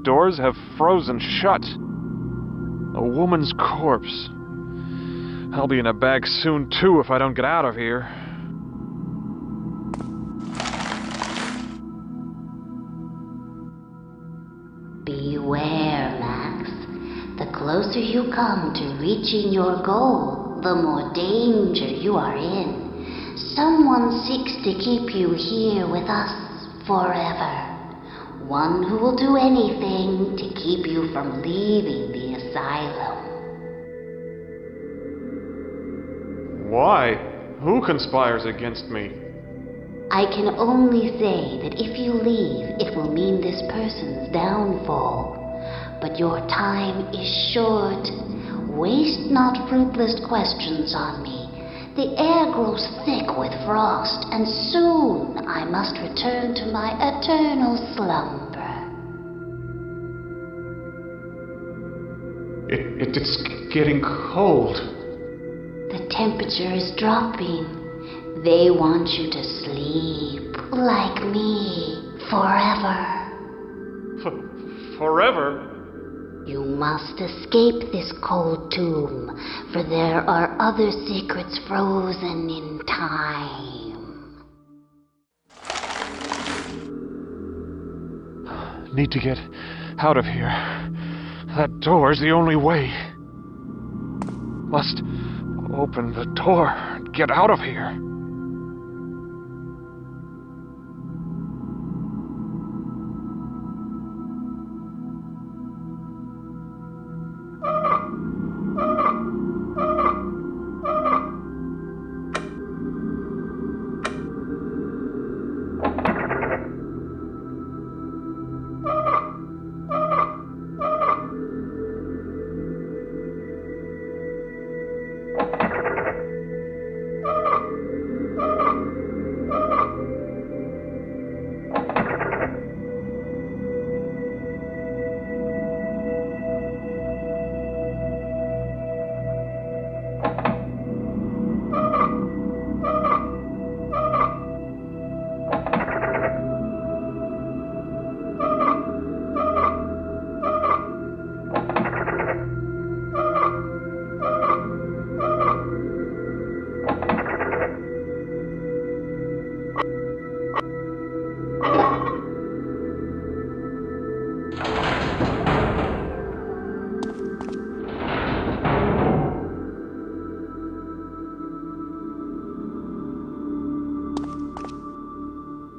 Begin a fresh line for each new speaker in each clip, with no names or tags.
doors have frozen shut. A woman's corpse. I'll be in a bag soon, too, if I don't get out of here.
Beware, Max. The closer you come to reaching your goal, the more danger you are in. Someone seeks to keep you here with us forever. One who will do anything to keep you from leaving the asylum.
Why? Who conspires against me?
I can only say that if you leave, it will mean this person's downfall. But your time is short. Waste not fruitless questions on me. The air grows thick with frost, and soon I must return to my eternal slumber.
It's getting cold.
The temperature is dropping. They want you to sleep, like me, forever.
Forever?
You must escape this cold tomb, for there are other secrets frozen in time.
Need to get out of here. That door's the only way. Must open the door and get out of here.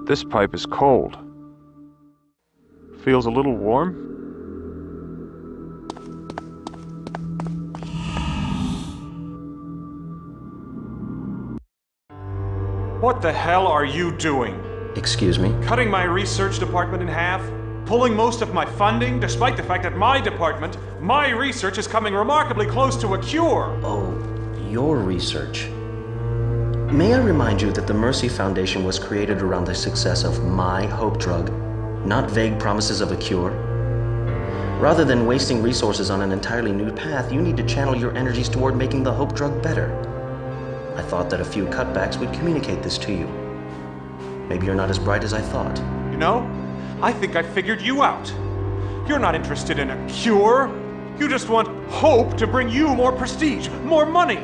This pipe is cold. Feels a little warm.
What the hell are you doing?
Excuse me?
Cutting my research department in half? Pulling most of my funding, despite the fact that my department, my research is coming remarkably close to a cure?
Oh, your research. May I remind you that the Mercy Foundation was created around the success of my hope drug, not vague promises of a cure? Rather than wasting resources on an entirely new path, you need to channel your energies toward making the hope drug better. I thought that a few cutbacks would communicate this to you. Maybe you're not as bright as I thought.
You know, I think I figured you out. You're not interested in a cure. You just want hope to bring you more prestige, more money.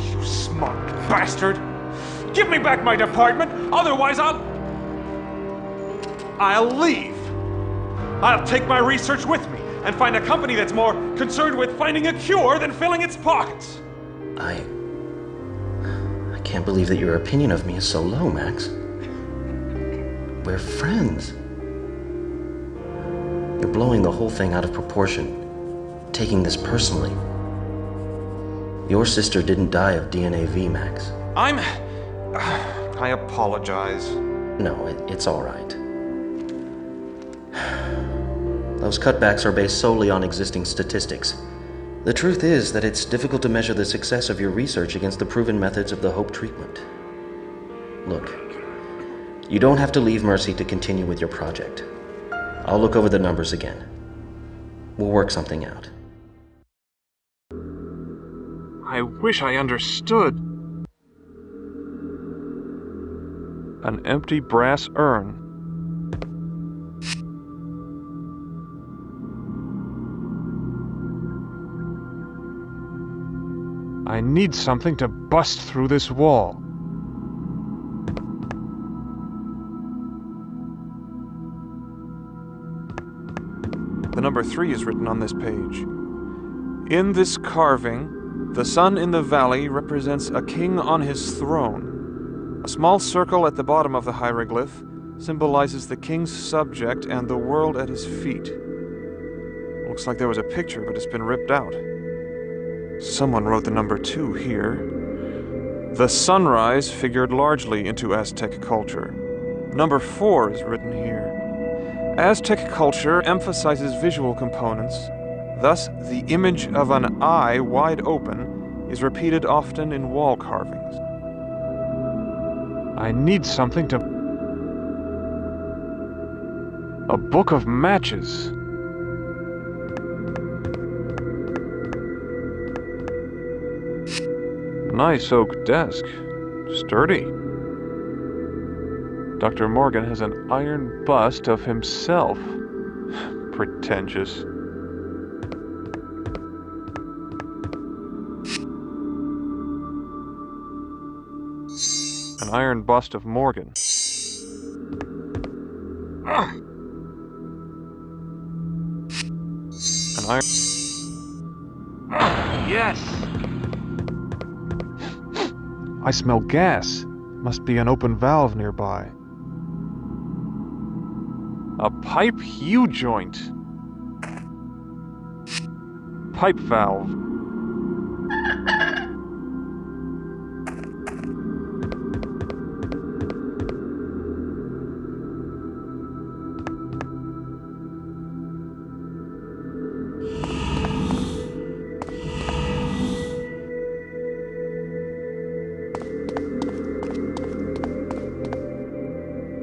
You smart bastard. Give me back my department, otherwise I'll leave. I'll take my research with me and find a company that's more concerned with finding a cure than filling its pockets.
I can't believe that your opinion of me is so low, Max. We're friends. You're blowing the whole thing out of proportion, taking this personally. Your sister didn't die of DNA-V, Max.
I apologize.
No, it's all right. Those cutbacks are based solely on existing statistics. The truth is that it's difficult to measure the success of your research against the proven methods of the hope treatment. Look, you don't have to leave Mercy to continue with your project. I'll look over the numbers again. We'll work something out.
I wish I understood. An empty brass urn. need something to bust through this wall.
The number 3 is written on this page. In this carving, the sun in the valley represents a king on his throne. A small circle at the bottom of the hieroglyph symbolizes the king's subject and the world at his feet. Looks like there was a picture, but it's been ripped out. Someone wrote the number 2 here. The sunrise figured largely into Aztec culture. Number 4 is written here. Aztec culture emphasizes visual components. Thus, the image of an eye wide open is repeated often in wall carvings.
I need something to... A book of matches. Nice oak desk. Sturdy. Dr. Morgan has an iron bust of himself. Pretentious. An iron bust of Morgan. An iron... Yes! I smell gas. Must be an open valve nearby. A pipe U-joint. Pipe valve.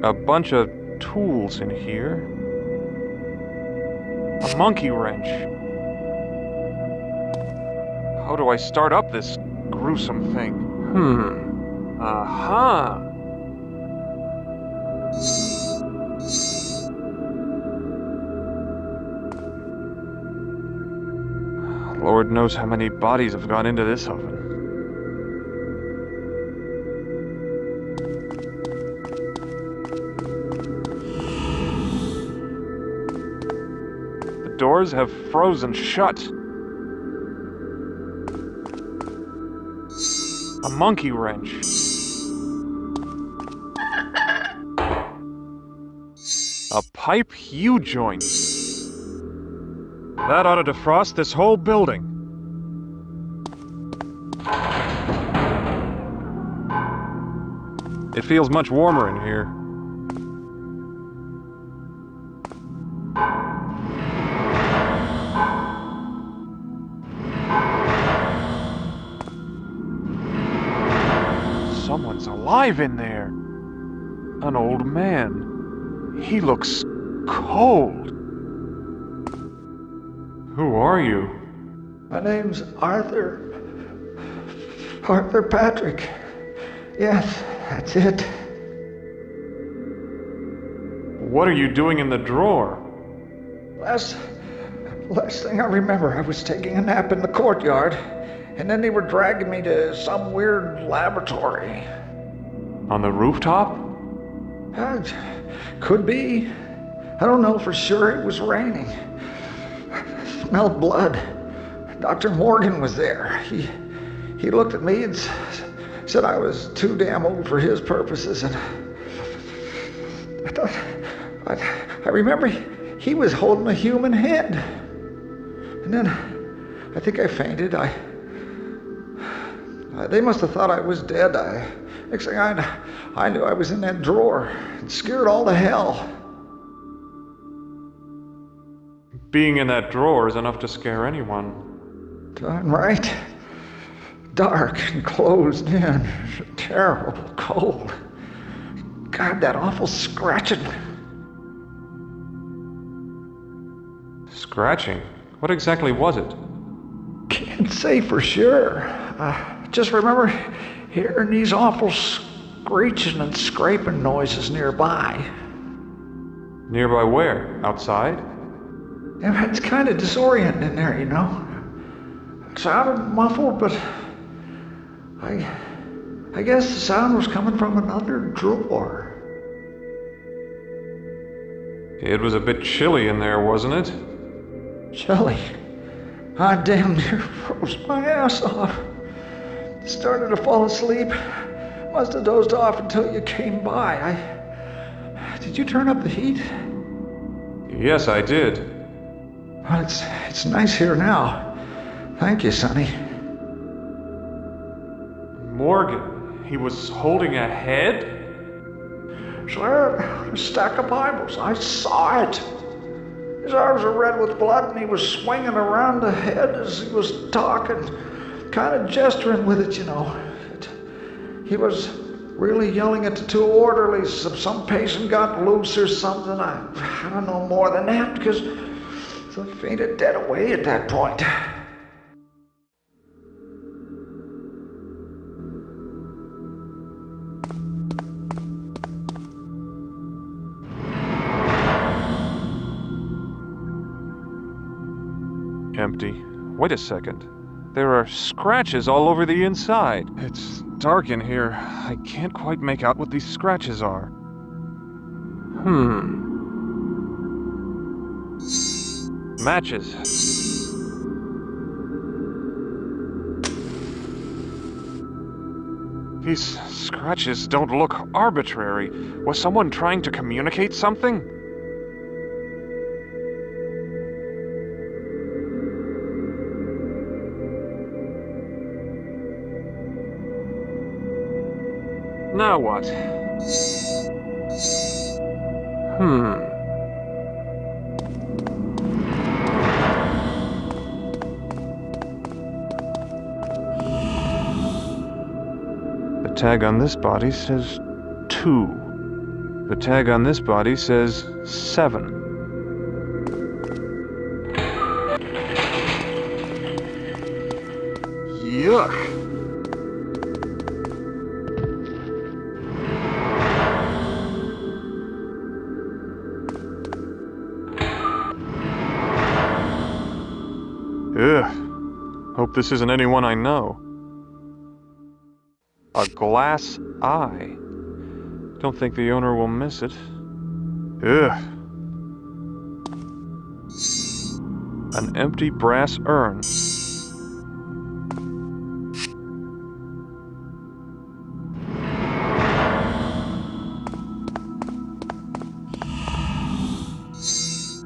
A bunch of tools in here. A monkey wrench. How do I start up this gruesome thing? Aha! Lord knows how many bodies have gone into this oven. Doors have frozen shut. A monkey wrench. A pipe U-joint. That ought to defrost this whole building. It feels much warmer in here. Someone's alive in there. An old man. He looks cold. Who are you?
My name's Arthur. Arthur Patrick. Yes, that's it.
What are you doing in the drawer?
Last thing I remember, I was taking a nap in the courtyard, and then they were dragging me to some weird laboratory.
On the rooftop?
Could be. I don't know for sure. It was raining. I smelled blood. Dr. Morgan was there. He looked at me and said I was too damn old for his purposes, and I remember he was holding a human head. And then I think I fainted. They must have thought I was dead. Next thing I knew, I was in that drawer and scared all to hell.
Being in that drawer is enough to scare anyone.
Darn right. Dark and closed in. Terrible cold. God, that awful scratching.
Scratching? What exactly was it?
Can't say for sure. Just remember hearing these awful screeching and scraping noises nearby.
Nearby where? Outside?
Yeah, it's kind of disorienting in there, you know. It sounded muffled, but I guess the sound was coming from another drawer.
It was a bit chilly in there, wasn't it?
Chilly. I damn near froze my ass off. Started to fall asleep. Must have dozed off until you came by. Did you turn up the heat?
Yes, I did.
Well, it's nice here now. Thank you, Sonny.
Morgan, he was holding a head?
Sir, a stack of Bibles. I saw it. His arms were red with blood, and he was swinging around the head as he was talking, kind of gesturing with it, you know. He was really yelling at the two orderlies. Some patient got loose or something. I don't know more than that, because I fainted dead away at that point.
Empty. Wait a second. There are scratches all over the inside. It's dark in here. I can't quite make out what these scratches are. Matches. These scratches don't look arbitrary. Was someone trying to communicate something? Now what? The tag on this body says 2. The tag on this body says 7. Yuck! Ugh. Hope this isn't anyone I know. A glass eye. Don't think the owner will miss it. Ugh. An empty brass urn.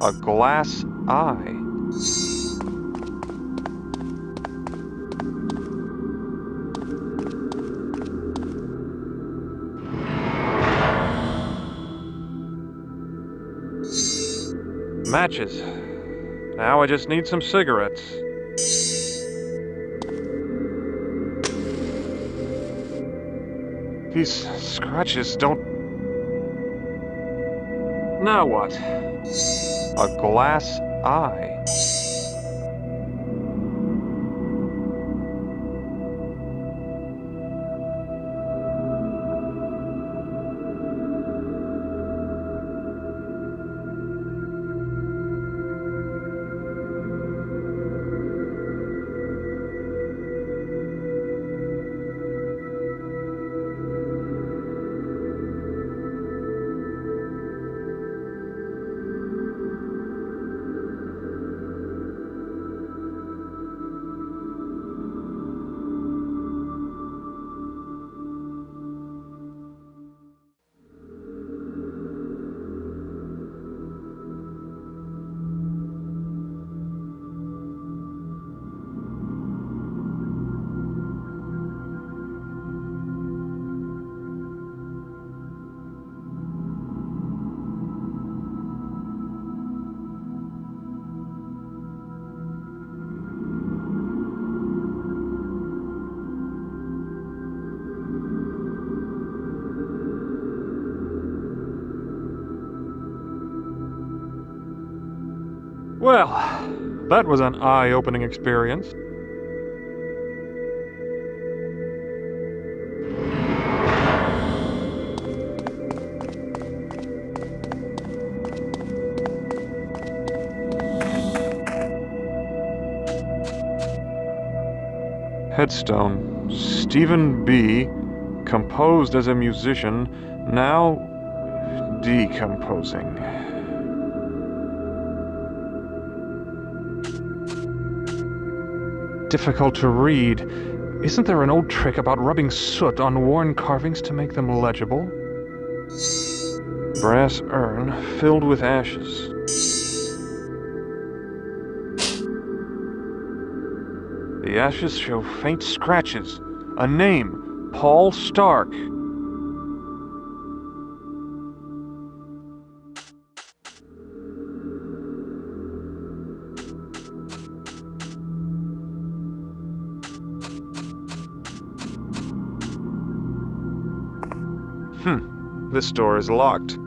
A glass eye. Matches. Now I just need some cigarettes. These scratches don't... Now what? A glass eye. Well, that was an eye-opening experience. Headstone. Stephen B., composed as a musician, now decomposing. Difficult to read. Isn't there an old trick about rubbing soot on worn carvings to make them legible? Brass urn filled with ashes. The ashes show faint scratches. A name, Paul Stark. This door is locked.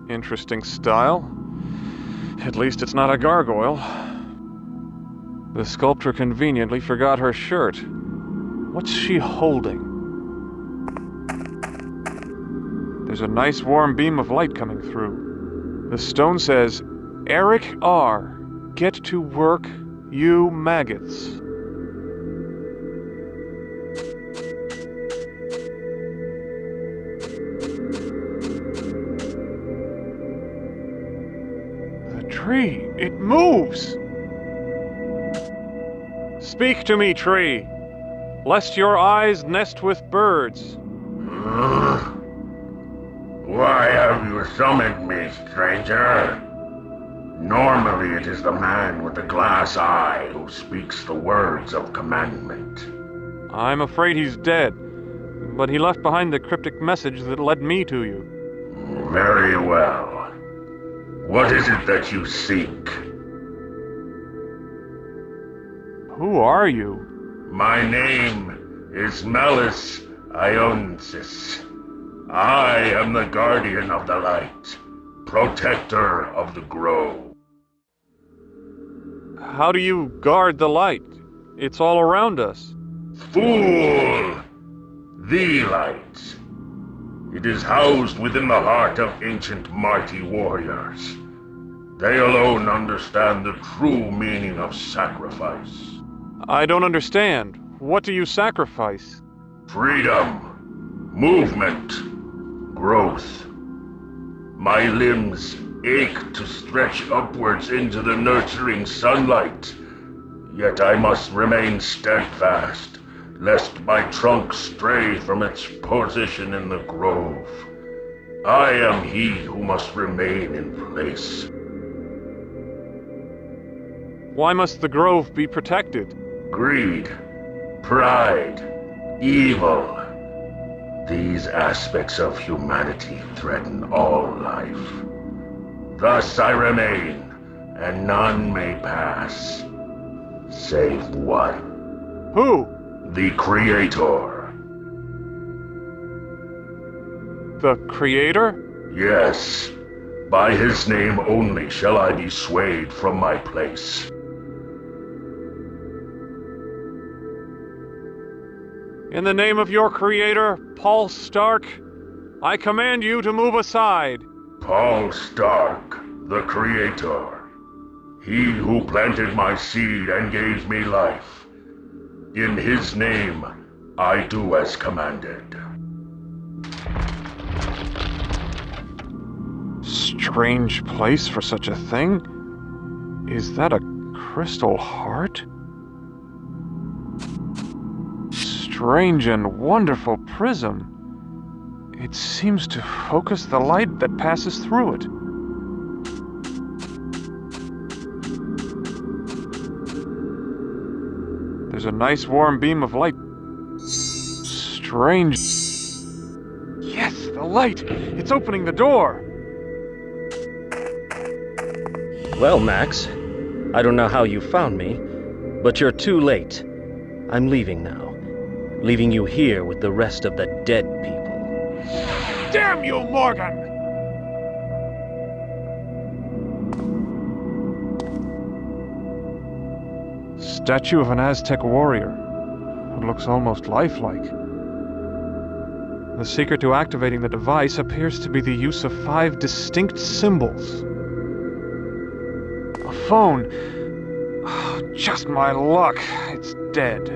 Interesting style. At least it's not a gargoyle. The sculptor conveniently forgot her shirt. What's she holding? There's a nice warm beam of light coming through. The stone says, Eric R. Get to work, you maggots. The tree, it moves! Speak to me, tree, lest your eyes nest with birds.
Why have you summoned me, stranger? Normally it is the man with the glass eye who speaks the words of commandment.
I'm afraid he's dead, but he left behind the cryptic message that led me to you.
Very well. What is it that you seek?
Who are you?
My name is Melis Ionsis. I am the guardian of the light, protector of the grove.
How do you guard the light? It's all around us.
Fool! The light. It is housed within the heart of ancient mighty warriors. They alone understand the true meaning of sacrifice.
I don't understand. What do you sacrifice?
Freedom, movement, growth. My limbs ache to stretch upwards into the nurturing sunlight, yet I must remain steadfast, lest my trunk stray from its position in the grove. I am he who must remain in place.
Why must the grove be protected?
Greed, pride, evil. These aspects of humanity threaten all life. Thus I remain, and none may pass, save one.
Who?
The Creator.
The Creator?
Yes, by his name only shall I be swayed from my place.
In the name of your Creator, Paul Stark, I command you to move aside.
Paul Stark, the Creator. He who planted my seed and gave me life. In his name, I do as commanded.
Strange place for such a thing. Is that a crystal heart? Strange and wonderful prism. It seems to focus the light that passes through it. There's a nice warm beam of light. Strange. Yes, the light! It's opening the door!
Well, Max, I don't know how you found me, but you're too late. I'm leaving now. Leaving you here with the rest of the dead people.
Damn you, Morgan! Statue of an Aztec warrior. It looks almost lifelike. The secret to activating the device appears to be the use of 5 distinct symbols. A phone. Oh, just my luck. It's dead.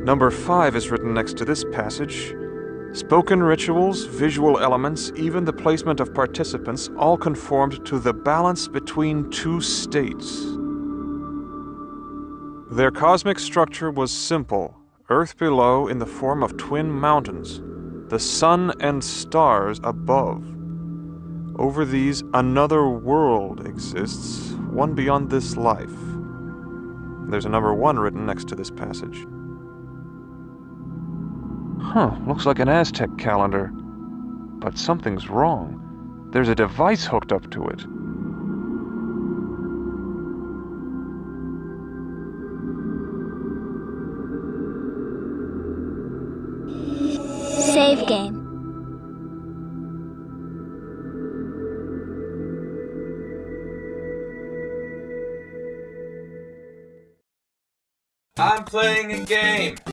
Number 5 is written next to this passage. Spoken rituals, visual elements, even the placement of participants all conformed to the balance between two states. Their cosmic structure was simple, Earth below in the form of twin mountains, the sun and stars above. Over these, another world exists, one beyond this life. There's a number 1 written next to this passage. Looks like an Aztec calendar. But something's wrong. There's a device hooked up to it.
Save game.
I'm playing a game.